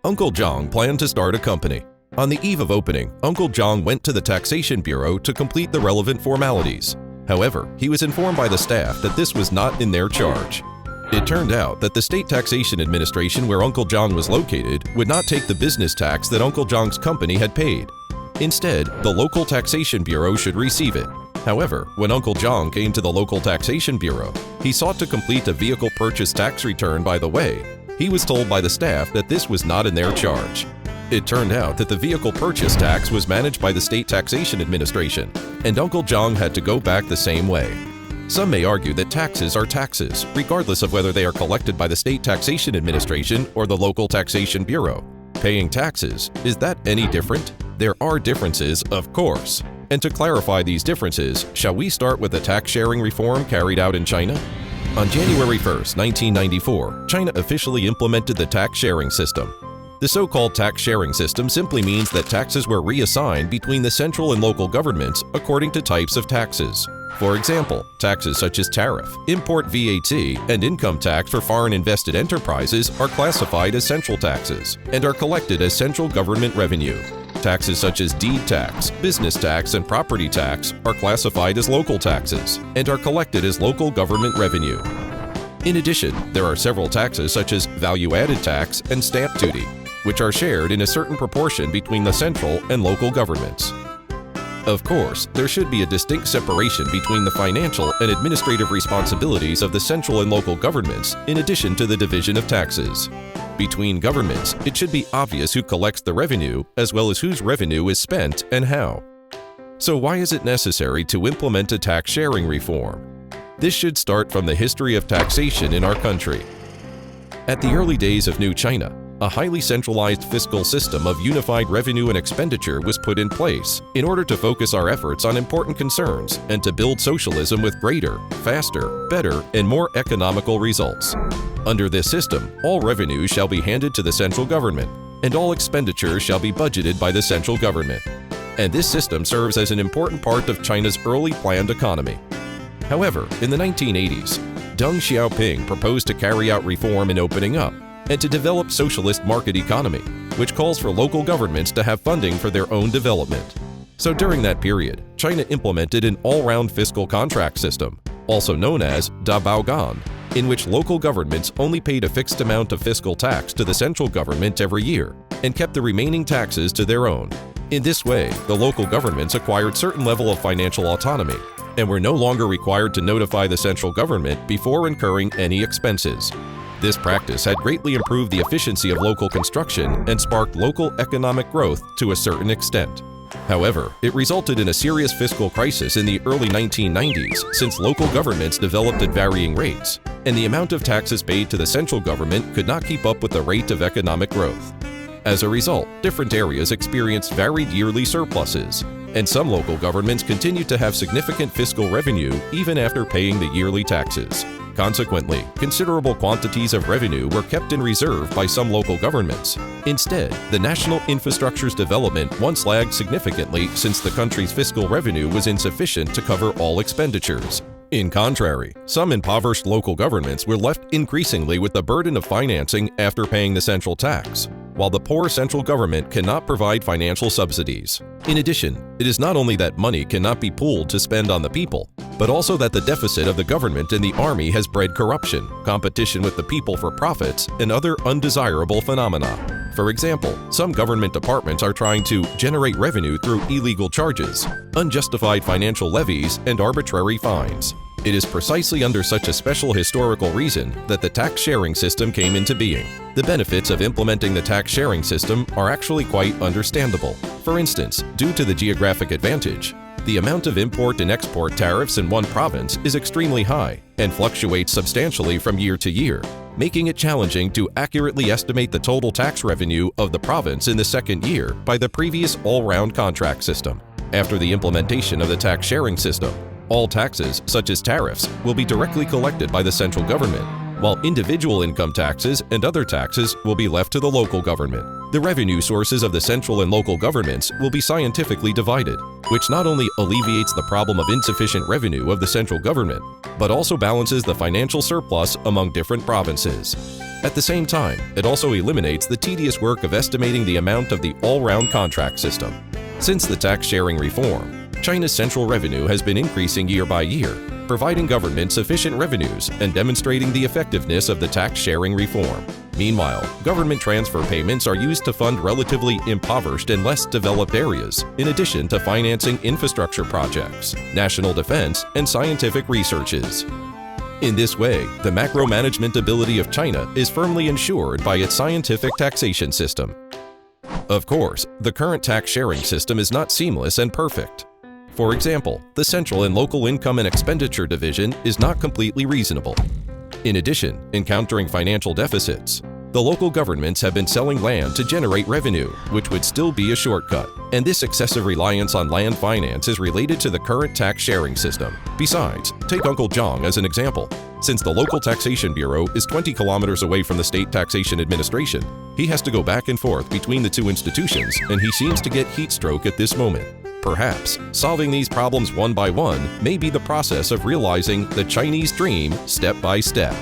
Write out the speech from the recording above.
Uncle Zhang planned to start a company. On the eve of opening, Uncle Zhang went to the Taxation Bureau to complete the relevant formalities. However, he was informed by the staff that this was not in their charge. It turned out that the State Taxation Administration where Uncle Zhang was located would not take the business tax that Uncle Zhang's company had paid. Instead, the local Taxation Bureau should receive it. However, when Uncle Zhang came to the local Taxation Bureau, he sought to complete a vehicle purchase tax return by the way. He was told by the staff that this was not in their charge. It turned out that the vehicle purchase tax was managed by the State Taxation Administration, and Uncle Zhang had to go back the same way. Some may argue that taxes are taxes, regardless of whether they are collected by the State Taxation Administration or the local Taxation Bureau. Paying taxes, is that any different? There are differences, of course. And to clarify these differences, shall we start with the tax sharing reform carried out in China? On January 1, 1994, China officially implemented the tax sharing system. The so-called tax sharing system simply means that taxes were reassigned between the central and local governments according to types of taxes. For example, taxes such as tariff, import VAT, and income tax for foreign invested enterprises are classified as central taxes and are collected as central government revenue. Taxes such as deed tax, business tax, and property tax are classified as local taxes and are collected as local government revenue. In addition, there are several taxes such as value-added tax and stamp duty, which are shared in a certain proportion between the central and local governments. Of course, there should be a distinct separation between the financial and administrative responsibilities of the central and local governments in addition to the division of taxes. Between governments, it should be obvious who collects the revenue as well as whose revenue is spent and how. So why is it necessary to implement a tax sharing reform? This should start from the history of taxation in our country. At the early days of New China, a highly centralized fiscal system of unified revenue and expenditure was put in place in order to focus our efforts on important concerns and to build socialism with greater, faster, better, and more economical results. Under this system, all revenues shall be handed to the central government, and all expenditures shall be budgeted by the central government. And this system serves as an important part of China's early planned economy. However, in the 1980s, Deng Xiaoping proposed to carry out reform in opening up and to develop socialist market economy, which calls for local governments to have funding for their own development. So during that period, China implemented an all-round fiscal contract system, also known as Da Baogan, in which local governments only paid a fixed amount of fiscal tax to the central government every year and kept the remaining taxes to their own. In this way, the local governments acquired certain level of financial autonomy and were no longer required to notify the central government before incurring any expenses. This practice had greatly improved the efficiency of local construction and sparked local economic growth to a certain extent. However, it resulted in a serious fiscal crisis in the early 1990s since local governments developed at varying rates, and the amount of taxes paid to the central government could not keep up with the rate of economic growth. As a result, different areas experienced varied yearly surpluses, and some local governments continued to have significant fiscal revenue even after paying the yearly taxes. Consequently, considerable quantities of revenue were kept in reserve by some local governments. Instead, the national infrastructure's development once lagged significantly since the country's fiscal revenue was insufficient to cover all expenditures. In contrary, some impoverished local governments were left increasingly with the burden of financing after paying the central tax, while the poor central government cannot provide financial subsidies. In addition, it is not only that money cannot be pooled to spend on the people, but also that the deficit of the government and the army has bred corruption, competition with the people for profits, and other undesirable phenomena. For example, some government departments are trying to generate revenue through illegal charges, unjustified financial levies, and arbitrary fines. It is precisely under such a special historical reason that the tax sharing system came into being. The benefits of implementing the tax sharing system are actually quite understandable. For instance, due to the geographic advantage, the amount of import and export tariffs in one province is extremely high and fluctuates substantially from year to year, making it challenging to accurately estimate the total tax revenue of the province in the second year by the previous all-round contract system. After the implementation of the tax sharing system, all taxes, such as tariffs, will be directly collected by the central government, while individual income taxes and other taxes will be left to the local government. The revenue sources of the central and local governments will be scientifically divided, which not only alleviates the problem of insufficient revenue of the central government, but also balances the financial surplus among different provinces. At the same time, it also eliminates the tedious work of estimating the amount of the all-round contract system. Since the tax-sharing reform, China's central revenue has been increasing year by year, providing government sufficient revenues and demonstrating the effectiveness of the tax-sharing reform. Meanwhile, government transfer payments are used to fund relatively impoverished and less developed areas, in addition to financing infrastructure projects, national defense, and scientific researches. In this way, the macro-management ability of China is firmly ensured by its scientific taxation system. Of course, the current tax-sharing system is not seamless and perfect. For example, the central and local income and expenditure division is not completely reasonable. In addition, encountering financial deficits, the local governments have been selling land to generate revenue, which would still be a shortcut, and this excessive reliance on land finance is related to the current tax-sharing system. Besides, take Uncle Zhang as an example. Since the local taxation bureau is 20 kilometers away from the state taxation administration, he has to go back and forth between the two institutions, and he seems to get heat stroke at this moment. Perhaps, solving these problems one by one may be the process of realizing the Chinese dream step by step.